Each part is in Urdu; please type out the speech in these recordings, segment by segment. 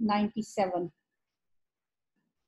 97।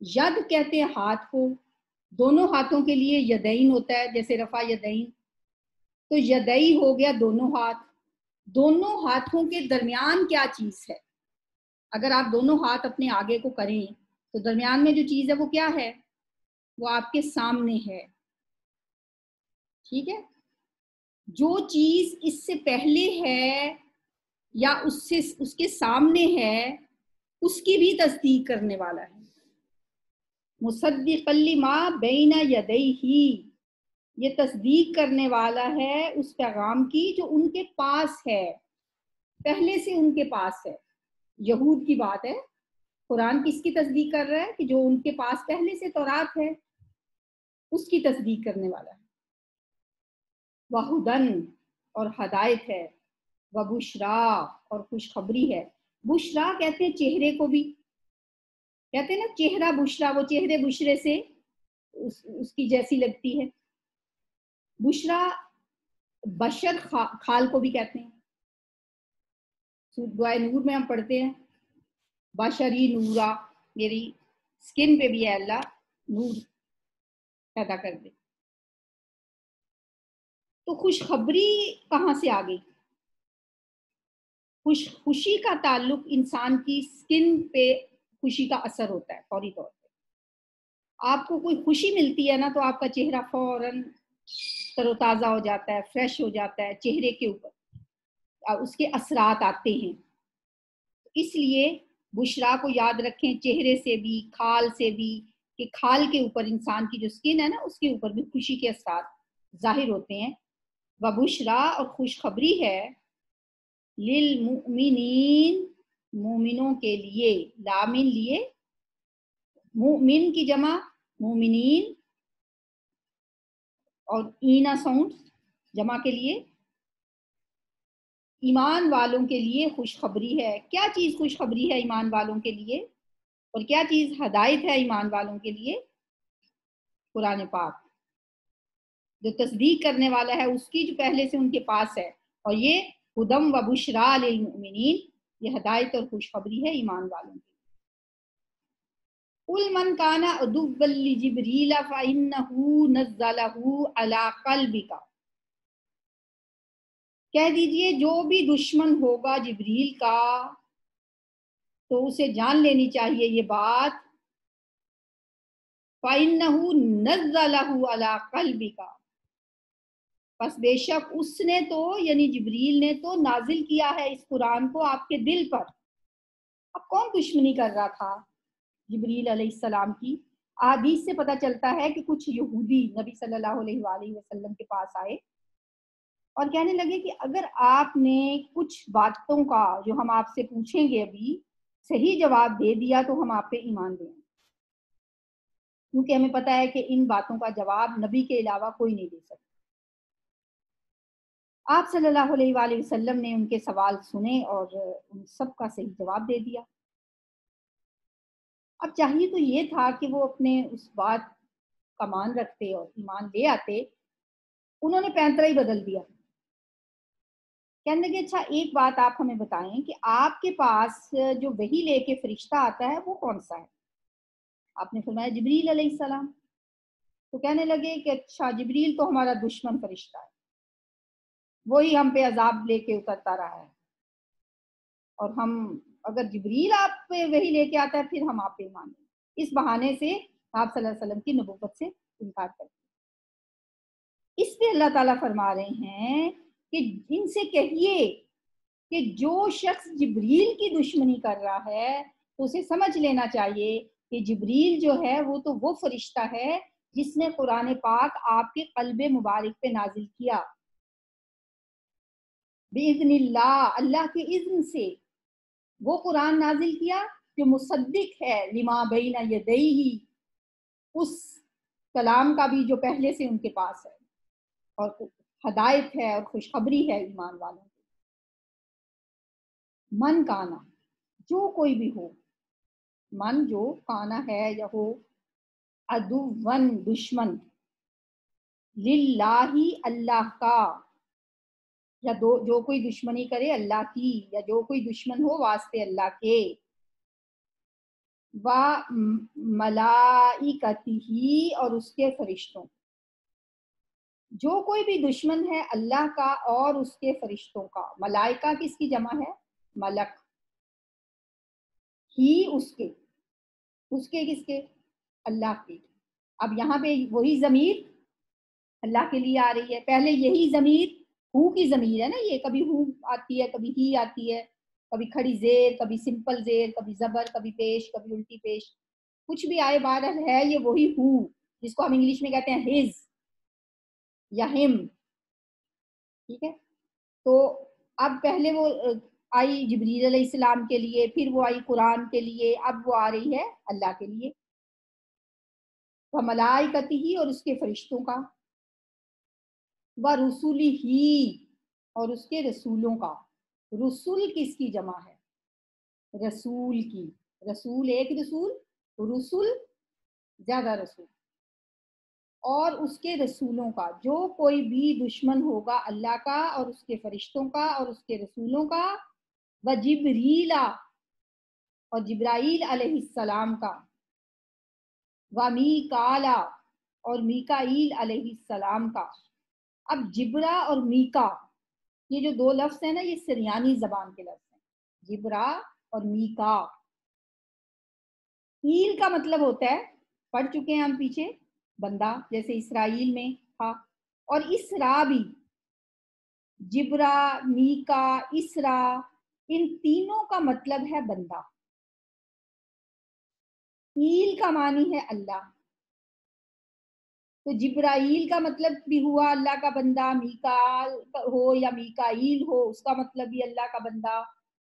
ید کہتے ہیں ہاتھ کو، دونوں ہاتھوں کے لیے یدین ہوتا ہے، جیسے رفع یدین، تو یدئی ہو گیا دونوں ہاتھ. دونوں ہاتھوں کے درمیان کیا چیز ہے؟ اگر آپ دونوں ہاتھ اپنے آگے کو کریں تو درمیان میں جو چیز ہے وہ کیا ہے؟ وہ آپ کے سامنے ہے. ٹھیک ہے، جو چیز اس سے پہلے ہے یا اس کے سامنے ہے اس کی بھی تصدیق کرنے والا ہے. مصدقا لما بین یدیہ، یہ تصدیق کرنے والا ہے اس پیغام کی جو ان کے پاس ہے، پہلے سے ان کے پاس ہے. یہود کی بات ہے، قرآن کس کی تصدیق کر رہا ہے؟ کہ جو ان کے پاس پہلے سے تورات ہے اس کی تصدیق کرنے والا ہے. وہدن، اور ہدایت ہے، وبشرا، اور خوشخبری ہے. بشرا کہتے ہیں چہرے کو بھی، کہتے ہیں نا چہرہ بشرا، وہ چہرے بشرے سے اس کی جیسی لگتی ہے. بشرا بشر کھال کو بھی کہتے ہیں. دعائے نور میں ہم پڑھتے ہیں بشری نورا، میری سکن پہ بھی ہے اللہ نور پیدا کر دے. تو خوشخبری کہاں سے آ گئی؟ خوشی کا تعلق انسان کی سکن پہ خوشی کا اثر ہوتا ہے فوری طور پہ. آپ کو کوئی خوشی ملتی ہے نا تو آپ کا چہرہ فوراً تر و تازہ ہو جاتا ہے، فریش ہو جاتا ہے، چہرے کے اوپر اس کے اثرات آتے ہیں. اس لیے بشرا کو یاد رکھیں چہرے سے بھی، کھال سے بھی، کہ کھال کے اوپر انسان کی جو سکن ہے نا اس کے اوپر بھی خوشی کے اثرات ظاہر ہوتے ہیں. وبشرا، اور خوشخبری ہے، للمؤمنین، مومنوں کے لیے. لامن لیے، مؤمن کی جمع مومنین، اور اینا ساؤنڈ جمع کے لیے ایمان والوں کے لیے خوشخبری ہے. کیا چیز خوشخبری ہے ایمان والوں کے لیے، اور کیا چیز ہدایت ہے ایمان والوں کے لیے؟ قرآن پاک جو تصدیق کرنے والا ہے اس کی جو پہلے سے ان کے پاس ہے، اور یہ ہدم و بشرا للمؤمنین، یہ ہدایت اور خوشخبری ہے ایمان والوں کے لیے. قل من کان عدوا لجبریل فإنہ نزلہ علی قلبک، کہہ دیجئے جو بھی دشمن ہوگا جبریل کا تو اسے جان لینی چاہیے یہ بات، فَإِنَّهُ نَزَّلَهُ عَلَىٰ قَلْبِكَ، پس بے شک اس نے تو یعنی جبریل نے تو نازل کیا ہے اس قرآن کو آپ کے دل پر. اب کون دشمنی کر رہا تھا جبریل علیہ السلام کی؟ احادیث سے پتہ چلتا ہے کہ کچھ یہودی نبی صلی اللہ علیہ وآلہ وسلم کے پاس آئے اور کہنے لگے کہ اگر آپ نے کچھ باتوں کا جو ہم آپ سے پوچھیں گے ابھی صحیح جواب دے دیا تو ہم آپ پہ ایمان دیں، کیونکہ ہمیں پتہ ہے کہ ان باتوں کا جواب نبی کے علاوہ کوئی نہیں دے سکتا. آپ صلی اللہ علیہ وآلہ وسلم نے ان کے سوال سنے اور ان سب کا صحیح جواب دے دیا. اب چاہیے تو یہ تھا کہ وہ اپنے اس بات کا مان رکھتے اور ایمان لے آتے. انہوں نے پینترا ہی بدل دیا. کہنے لگے اچھا ایک بات آپ ہمیں بتائیں کہ آپ کے پاس جو وحی لے کے فرشتہ آتا ہے وہ کون سا ہے؟ آپ نے فرمایا جبریل علیہ السلام. تو کہنے لگے کہ اچھا جبریل تو ہمارا دشمن فرشتہ ہے، وہی ہم پہ عذاب لے کے اترتا رہا ہے، اور ہم اگر جبریل آپ پہ وحی لے کے آتا ہے پھر ہم آپ پہ ایمان لیں. اس بہانے سے آپ صلی اللہ علیہ وسلم کی نبوت سے انکار کرتے. اس پہ اللہ تعالیٰ فرما رہے ہیں کہ ان سے کہیے کہ جو شخص جبریل کی دشمنی کر رہا ہے تو اسے سمجھ لینا چاہیے کہ جبریل جو ہے وہ تو وہ فرشتہ ہے جس نے قرآن پاک آپ کے قلب مبارک پہ نازل کیا بِإِذْنِ اللہ، اللہ کے اذن سے وہ قرآن نازل کیا جو مصدق ہے لما بین یدیہ، اس کلام کا بھی جو پہلے سے ان کے پاس ہے، اور ہدایت ہے اور خوشخبری ہے ایمان والوں کو. من کانا، جو کوئی بھی ہو، من جو کانا ہے یا ہو، عدوً دشمن، للہ اللہ کا، یا جو کوئی دشمنی کرے اللہ کی، یا جو کوئی دشمن ہو واسطے اللہ کے. و ملائکتہ اور اس کے فرشتوں. جو کوئی بھی دشمن ہے اللہ کا اور اس کے فرشتوں کا. ملائکہ کس کی جمع ہے؟ ملک. ہی اس کے کس کے؟ اللہ کے. اب یہاں پہ وہی ضمیر اللہ کے لیے آ رہی ہے. پہلے یہی ضمیر ہو کی ضمیر ہے نا، یہ کبھی ہو آتی ہے، کبھی ہی آتی ہے، کبھی کھڑی زیر، کبھی سمپل زیر، کبھی زبر، کبھی پیش، کبھی الٹی پیش، کچھ بھی آئے بہرحال ہے یہ وہی ہو، جس کو ہم انگلش میں کہتے ہیں ہز یا ہم. ٹھیک ہے. تو اب پہلے وہ آئی جبریل علیہ السلام کے لیے، پھر وہ آئی قرآن کے لیے، اب وہ آ رہی ہے اللہ کے لیے. وہ ملائکتہ اور اس کے فرشتوں کا، و رسولی ہی اور اس کے رسولوں کا. رسول کس کی جمع ہے؟ رسول کی. رسول ایک رسول، رسول زیادہ رسول. اور اس کے رسولوں کا. جو کوئی بھی دشمن ہوگا اللہ کا اور اس کے فرشتوں کا اور اس کے رسولوں کا، و جبریل اور جبرائیل علیہ السلام کا، و میکالا اور میکائیل علیہ السلام کا. اب جبرا اور میکا یہ جو دو لفظ ہیں نا، یہ سریانی زبان کے لفظ ہیں، جبرا اور میکا. ایل کا مطلب ہوتا ہے، پڑھ چکے ہیں ہم پیچھے، بندہ، جیسے اسرائیل میں تھا. اور اسرا بھی، جبرا، میکا، اسرا، ان تینوں کا مطلب ہے بندہ. ایل کا معنی ہے اللہ. تو جبرائیل کا مطلب بھی ہوا اللہ کا بندہ، میکال ہو یا میکائیل ہو اس کا مطلب بھی اللہ کا بندہ،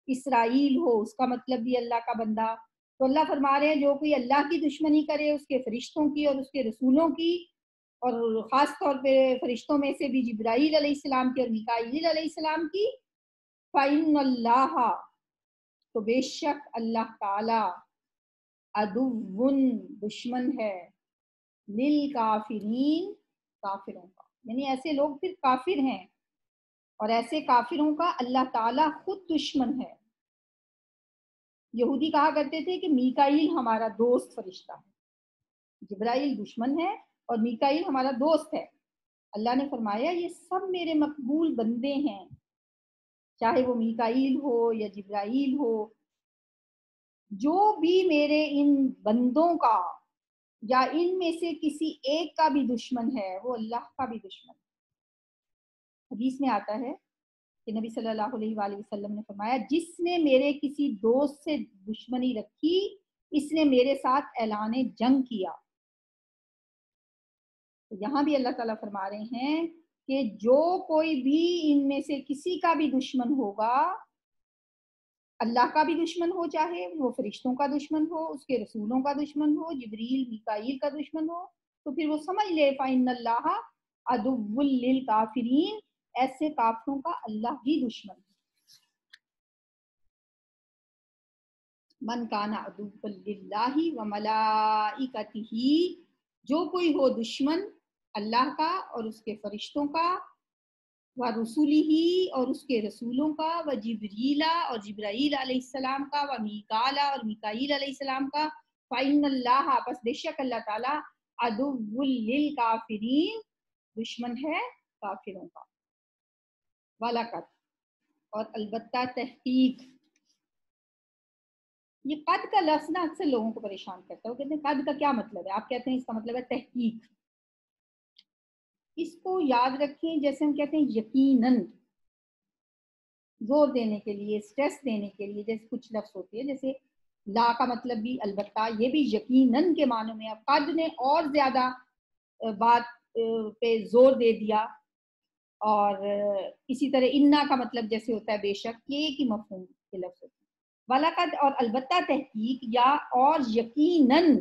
اسرائیل ہو اس کا مطلب بھی اللہ کا بندہ. تو اللہ فرما رہے ہیں جو کوئی اللہ کی دشمنی کرے، اس کے فرشتوں کی اور اس کے رسولوں کی، اور خاص طور پہ فرشتوں میں سے بھی جبرائیل علیہ السلام کی اور میکائیل علیہ السلام کی، فَإِنَّ اللَّهَ تو بے شک اللہ تعالی، عدو دشمن ہے، للکافرین کافروں کا. یعنی ایسے لوگ پھر کافر ہیں، اور ایسے کافروں کا اللہ تعالیٰ خود دشمن ہے. یہودی کہا کرتے تھے کہ میکائیل ہمارا دوست فرشتہ ہے، جبرائیل دشمن ہے اور میکائیل ہمارا دوست ہے. اللہ نے فرمایا یہ سب میرے مقبول بندے ہیں، چاہے وہ میکائیل ہو یا جبرائیل ہو. جو بھی میرے ان بندوں کا یا ان میں سے کسی ایک کا بھی دشمن ہے، وہ اللہ کا بھی دشمن ہے. حدیث میں آتا ہے کہ نبی صلی اللہ علیہ وآلہ وسلم نے فرمایا جس نے میرے کسی دوست سے دشمنی رکھی، اس نے میرے ساتھ اعلان جنگ کیا. تو یہاں بھی اللہ تعالیٰ فرما رہے ہیں کہ جو کوئی بھی ان میں سے کسی کا بھی دشمن ہوگا، اللہ کا بھی دشمن ہو، چاہے وہ فرشتوں کا دشمن ہو، اس کے رسولوں کا دشمن ہو، جبریل میکائیل کا دشمن ہو، تو پھر وہ سمجھ لے فَإِنَّ اللَّهَ عَدُوٌّ لِّلْكَافِرِينَ، ایسے کافروں کا اللہ ہی دشمن ہے. من کان عدوًّا للہ وملائکتہ، جو کوئی ہو دشمن اللہ کا اور اس کے فرشتوں کا، و رسولہ اور اس کے رسولوں کا، و جبریلا اور جبرائیل علیہ السلام کا، و میکالا اور میکائیل علیہ السلام کا، فَإِنَّ اللَّهَ پس بے شک اللہ تعالیٰ، عدوٌّ للکافرین دشمن ہے کافروں کا. وَلَقَدْ اور البتہ تحقیق، یہ قد کا لفظ نا اکثر لوگوں کو پریشان کرتا ہے. وہ کہتے ہیں قد کا کیا مطلب ہے؟ آپ کہتے ہیں اس کا مطلب ہے تحقیق. اس کو یاد رکھیں جیسے ہم کہتے ہیں یقیناً، زور دینے کے لیے، سٹریس دینے کے لیے. جیسے کچھ لفظ ہوتے ہیں جیسے لا کا مطلب بھی البتہ، یہ بھی یقیناً کے معنوں میں. اب قد نے اور زیادہ بات پہ زور دے دیا، اور اسی طرح انا کا مطلب جیسے ہوتا ہے بے شک، یہ ایک ہی مفہوم کے لفظ ہوتے ہیں. وَلَقَدْ اور البتہ تحقیق، یا اور یقیناً،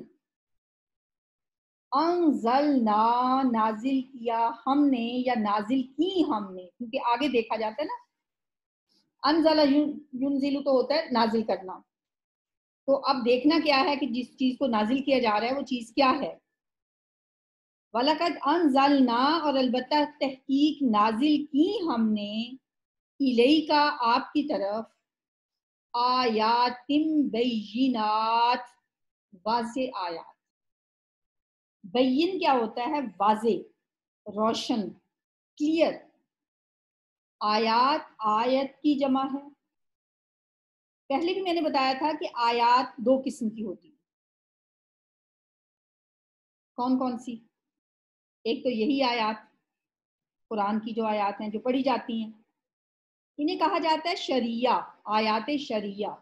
انزلنا نازل کیا ہم نے یا نازل کی ہم نے، کیونکہ آگے دیکھا جاتا ہے نا، انزل ینزل تو ہوتا ہے نازل کرنا. تو اب دیکھنا کیا ہے کہ جس چیز کو نازل کیا جا رہا ہے وہ چیز کیا ہے. وَلَقَدْ انزلنا اور البتہ تحقیق نازل کی ہم نے، الیک آپ کی طرف، آیات بینات واضح آیات. بین کیا ہوتا ہے؟ واضح، روشن، کلیئر. آیات آیت کی جمع ہے. پہلے بھی میں نے بتایا تھا کہ آیات دو قسم کی ہوتی ہیں. کون کون سی؟ ایک تو یہی آیات قرآن کی جو آیات ہیں جو پڑھی جاتی ہیں، انہیں کہا جاتا ہے شریعہ، آیات شریعہ.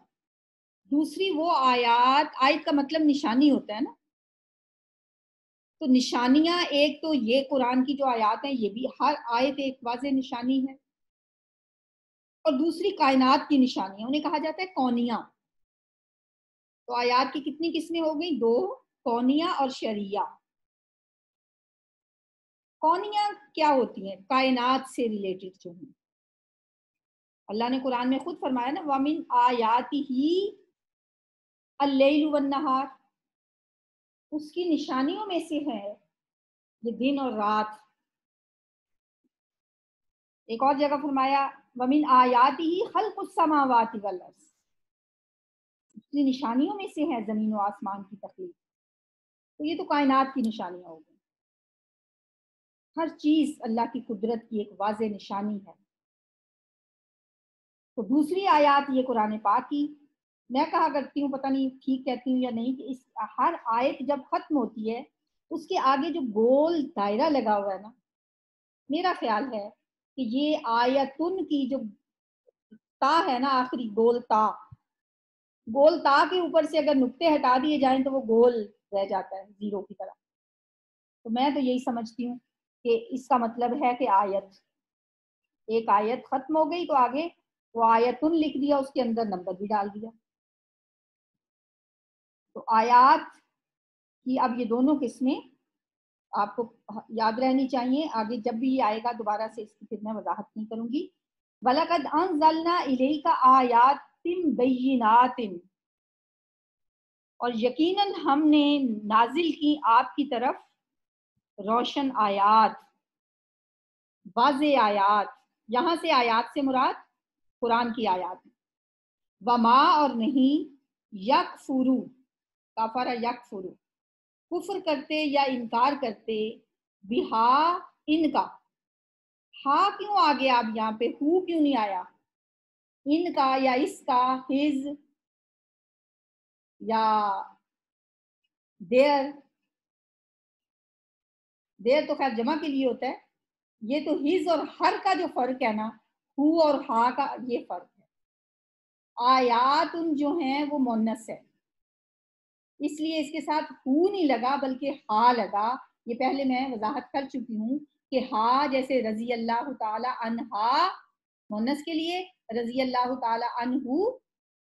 دوسری وہ آیات، آیت کا مطلب نشانی ہوتا ہے نا، تو نشانیاں ایک تو یہ قرآن کی جو آیات ہیں، یہ بھی ہر آیت ایک واضح نشانی ہے. اور دوسری کائنات کی نشانیاں، انہیں کہا جاتا ہے کونیاں. تو آیات کی کتنی قسمیں ہو گئی؟ دو، کونیاں اور شریعہ. کونیاں کیا ہوتی ہیں؟ کائنات سے ریلیٹڈ جو ہیں. اللہ نے قرآن میں خود فرمایا نا وَمِنْ آیَاتِهِ اللیل والنہار، اس کی نشانیوں میں سے ہے یہ دن اور رات. ایک اور جگہ فرمایا وَمِنْ آیَاتِهِ خَلْقُ السَّمَاوَاتِ وَالْأَرْضِ، اس کی نشانیوں میں سے ہے زمین و آسمان کی تخلیق. تو یہ تو کائنات کی نشانیاں ہو گئی. ہر چیز اللہ کی قدرت کی ایک واضح نشانی ہے. تو دوسری آیات یہ قرآن پاک کی، میں کہا کرتی ہوں، پتہ نہیں ٹھیک کہتی ہوں یا نہیں، کہ اس ہر آیت جب ختم ہوتی ہے اس کے آگے جو گول دائرہ لگا ہوا ہے نا، میرا خیال ہے کہ یہ آیتن کی جو تا ہے نا، آخری گول تا، گول تا کے اوپر سے اگر نقطے ہٹا دیے جائیں تو وہ گول رہ جاتا ہے زیرو کی طرح. تو میں تو یہی سمجھتی ہوں کہ اس کا مطلب ہے کہ آیت، ایک آیت ختم ہو گئی تو آگے وہ آیتن لکھ دیا، اس کے اندر نمبر بھی ڈال دیا. تو آیات کی اب یہ دونوں قسمیں آپ کو یاد رہنی چاہیے. آگے جب بھی یہ آئے گا دوبارہ سے اس کی پھر میں وضاحت نہیں کروں گی. وَلَقَدْ أَنزَلْنَا إِلَيْكَ آيَاتٍ بَيِّنَاتٍ، اور یقیناً ہم نے نازل کی آپ کی طرف روشن آیات، واضح آیات. یہاں سے آیات سے مراد قرآن کی آیات. وما، اور نہیں، یکفرو، کفر یکفرو، کفر کرتے یا انکار کرتے، بہا، ان کا. ہاں کیوں آ گیا اب یہاں پہ؟ ہو کیوں نہیں آیا؟ ان کا یا اس کا، ہز یا دیر. دیر تو خیر جمع کے لیے ہوتا ہے، یہ تو ہز اور ہر کا جو فرق ہے نا، ہو اور ہا کا یہ فرق ہے. آیات ان جو ہیں وہ مونس ہے، اس لیے اس کے ساتھ ہو نہیں لگا بلکہ ہا لگا. یہ پہلے میں وضاحت کر چکی ہوں کہ ہا جیسے رضی اللہ تعالی عنہا مونس کے لیے، رضی اللہ تعالی عنہ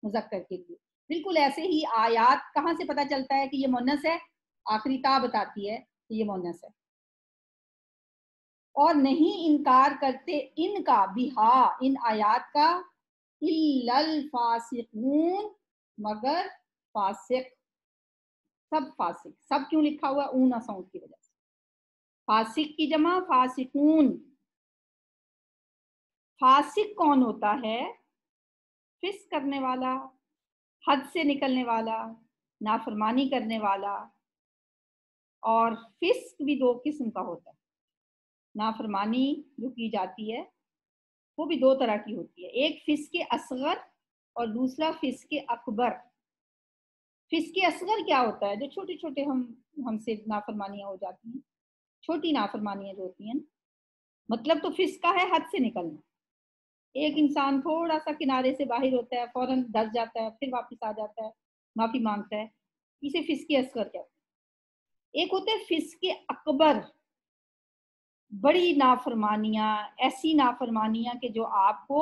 مذکر کے لیے، بالکل ایسے ہی آیات کہاں سے پتہ چلتا ہے کہ یہ مونس ہے؟ آخری تا بتاتی ہے کہ یہ مونس ہے. اور نہیں انکار کرتے ان کا، بہا، ان آیات کا، الا الفاسقون، مگر فاسق. سب فاسق، سب کیوں لکھا ہوا ہے؟ اونا ساؤنڈ کی وجہ سے. فاسق کی جمع فاسقون. فاسق کون ہوتا ہے؟ فسق کرنے والا، حد سے نکلنے والا، نافرمانی کرنے والا. اور فسق بھی دو قسم کا ہوتا ہے. نافرمانی جو کی جاتی ہے وہ بھی دو طرح کی ہوتی ہے، ایک فسق اصغر اور دوسرا فسق اکبر. فسق اصغر کیا ہوتا ہے؟ جو چھوٹے چھوٹے ہم سے نافرمانیاں ہو جاتی ہیں، چھوٹی نافرمانیاں جو ہوتی ہیں، مطلب تو فسق کا ہے حد سے نکلنا. ایک انسان تھوڑا سا کنارے سے باہر ہوتا ہے، فوراً ڈس جاتا ہے، پھر واپس آ جاتا ہے، معافی مانگتا ہے، اسے فسق اصغر کہتے ہیں. ایک ہوتا ہے فسق اکبر، بڑی نافرمانیاں، ایسی نافرمانیاں کہ جو آپ کو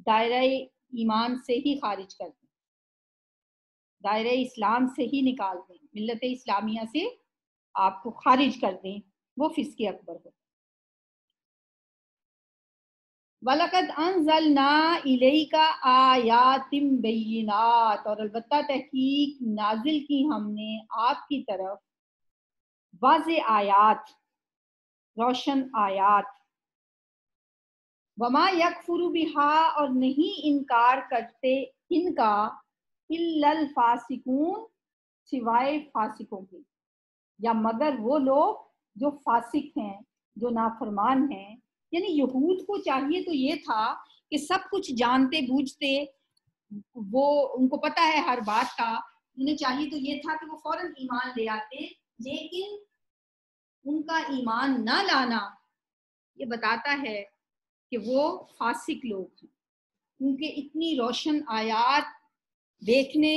دائرہ ایمان سے ہی خارج کر دیں، دائرہ اسلام سے ہی نکال دیں، ملت اسلامیہ سے آپ کو خارج کر دیں، وہ فسق اکبر ہوتا ہے. وَلَقَدْ أَنزَلْنَا إِلَيْكَ آيَاتٍ بَيِّنَاتٍ، اور البتہ تحقیق نازل کی ہم نے آپ کی طرف واضح آیات، روشن آیات. وما یکفر بہا، اور نہیں انکار کرتے ان کا، الا الفاسقون، سوائے فاسقوں کے، یا مگر وہ لوگ جو فاسق ہیں، جو نافرمان ہیں. یعنی یہود کو چاہیے تو یہ تھا کہ سب کچھ جانتے بوجھتے، وہ ان کو پتا ہے ہر بات کا، انہیں چاہیے تو یہ تھا کہ وہ فوراً ایمان لے آتے، لیکن ان کا ایمان نہ لانا یہ بتاتا ہے کہ وہ فاسق لوگ ہیں، کیونکہ اتنی روشن آیات دیکھنے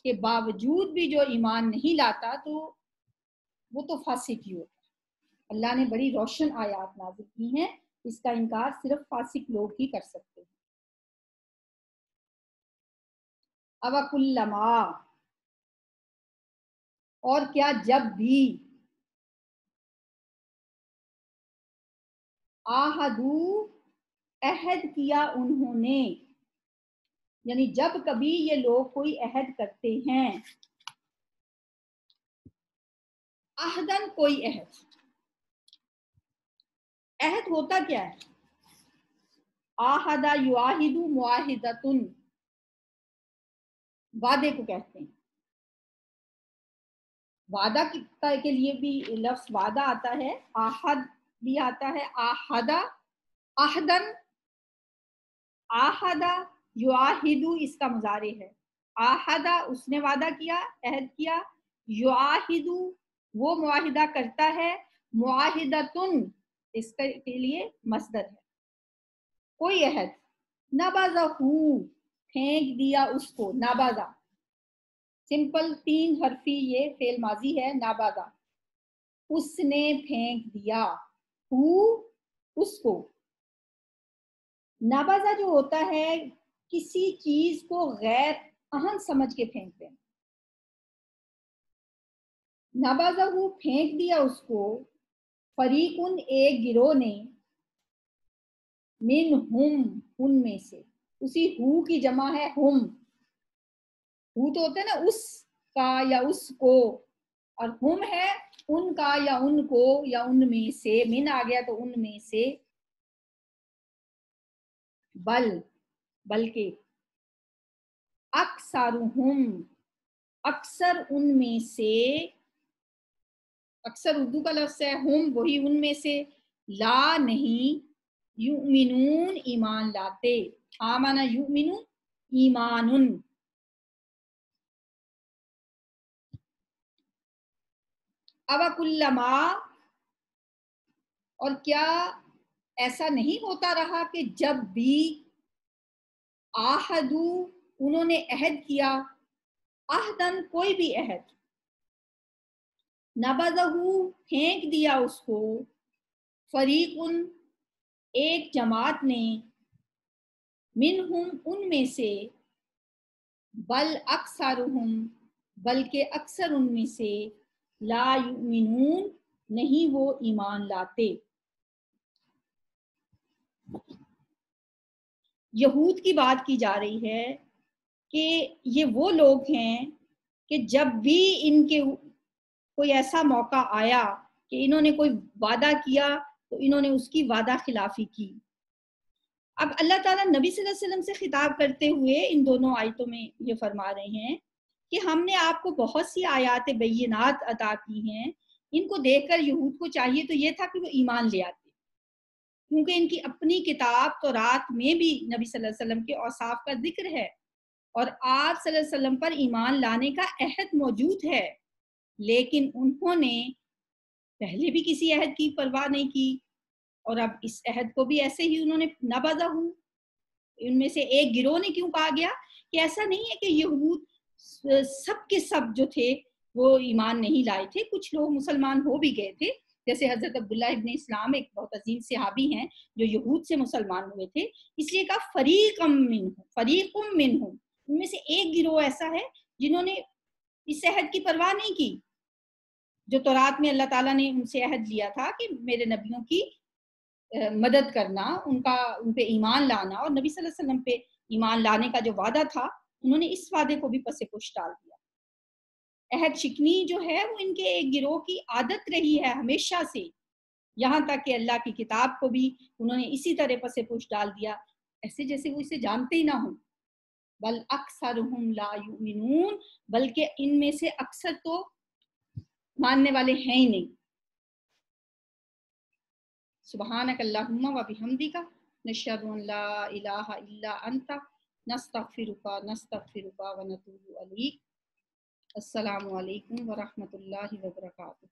کے باوجود بھی جو ایمان نہیں لاتا تو وہ تو فاسق ہی ہوتا ہے. اللہ نے بڑی روشن آیات نازل کی ہیں، اس کا انکار صرف فاسق لوگ ہی کر سکتے ہیں. اوَکُلَّمَا، اور کیا جب بھی، آہدو، عہد کیا انہوں نے، یعنی جب کبھی یہ لوگ کوئی عہد کرتے ہیں. عہدن، کوئی عہد. عہد ہوتا کیا ہے؟ آہدہ یعاہد معاہدۃن، وعدے کو کہتے ہیں. وعدہ کے لیے بھی لفظ وعدہ آتا ہے، آہد بھی آتا ہے، آہدہ، آہدن، آہدہ یعاہد اس کا مضارع ہے. آہدہ اس نے وعدہ کیا، عہد کیا، یعاہد وہ معاہدہ کرتا ہے، معاہدۃن اس کے لیے مصدر ہے. کوئی عہد، نبذہ، پھینک دیا اس کو، نبذہ سمپل 3 حرفی یہ فعل ماضی ہے، نبذہ اس نے پھینک دیا، اس کو. نبذہ جو ہوتا ہے کسی چیز کو غیر اہم سمجھ کے پھینکتے ہیں. نبذہ پھینک دیا اس کو، فریقن ایک گروہ نے، منہم ان میں سے. اسی ہو کی جمع ہے ہم، ہو تو ہوتا ہے نا اس کا یا اس کو، اور ہم ہے ان کا یا ان کو یا ان میں سے، من آ گیا تو ان میں سے. بلکہ اکثرہم، اکثر ان میں سے، اکثر اردو کا لفظ ہے، ہم وہی ان میں سے، لا نہیں، یؤمنون ایمان لاتے، آمنا یؤمنون ایمانن. اوَکُلَّمَا، اور کیا ایسا نہیں ہوتا رہا کہ جب بھی، آہدو انہوں نے عہد کیا، عہدن کوئی بھی عہد، نبذہ پھینک دیا اس کو، فریقن ایک جماعت نے، منہم ان میں سے، بل اکثرہم بلکہ اکثر ان میں سے، لا یؤمنون نہیں وہ ایمان لاتے. یہود کی بات کی جا رہی ہے کہ یہ وہ لوگ ہیں کہ جب بھی ان کے کوئی ایسا موقع آیا کہ انہوں نے کوئی وعدہ کیا تو انہوں نے اس کی وعدہ خلافی کی. اب اللہ تعالیٰ نبی صلی اللہ علیہ وسلم سے خطاب کرتے ہوئے ان دونوں آیتوں میں یہ فرما رہے ہیں کہ ہم نے آپ کو بہت سی آیات بینات عطا کی ہیں. ان کو دیکھ کر یہود کو چاہیے تو یہ تھا کہ وہ ایمان لے آتے، کیونکہ ان کی اپنی کتاب تورات میں بھی نبی صلی اللہ علیہ وسلم کے اوصاف کا ذکر ہے، اور آپ صلی اللہ علیہ وسلم پر ایمان لانے کا عہد موجود ہے. لیکن انہوں نے پہلے بھی کسی عہد کی پرواہ نہیں کی، اور اب اس عہد کو بھی ایسے ہی انہوں نے نبذہ. ان میں سے ایک گروہ نے کیوں کہا گیا کہ ایسا نہیں ہے کہ یہود سب کے سب جو تھے وہ ایمان نہیں لائے تھے، کچھ لوگ مسلمان ہو بھی گئے تھے، جیسے حضرت عبداللہ ابن اسلام ایک بہت عظیم صحابی ہیں جو یہود سے مسلمان ہوئے تھے. اس لیے کہا فریقم منہم، ان میں سے ایک گروہ ایسا ہے جنہوں نے اس عہد کی پرواہ نہیں کی جو تورات میں اللہ تعالیٰ نے ان سے عہد لیا تھا کہ میرے نبیوں کی مدد کرنا، ان پہ ایمان لانا، اور نبی صلی اللہ علیہ وسلم پہ ایمان لانے کا جو وعدہ تھا انہوں نے اس وعدے کو بھی پس پش ڈال دیا. عہد شکنی جو ہے وہ ان کے ایک گروہ کی عادت رہی ہے ہمیشہ سے، یہاں تک کہ اللہ کی کتاب کو بھی انہوں نے اسی طرح پس پش ڈال دیا، ایسے جیسے وہ اسے جانتے ہی نہ ہوں. بل اکثرہم لا یؤمنون، بلکہ ان میں سے اکثر تو ماننے والے ہیں ہی نہیں. سبحانک اللہم و بحمدک نشہد ان لا الہ الا انت نستغفرک و نتوب الیک. السلام علیکم ورحمۃ اللہ وبرکاتہ.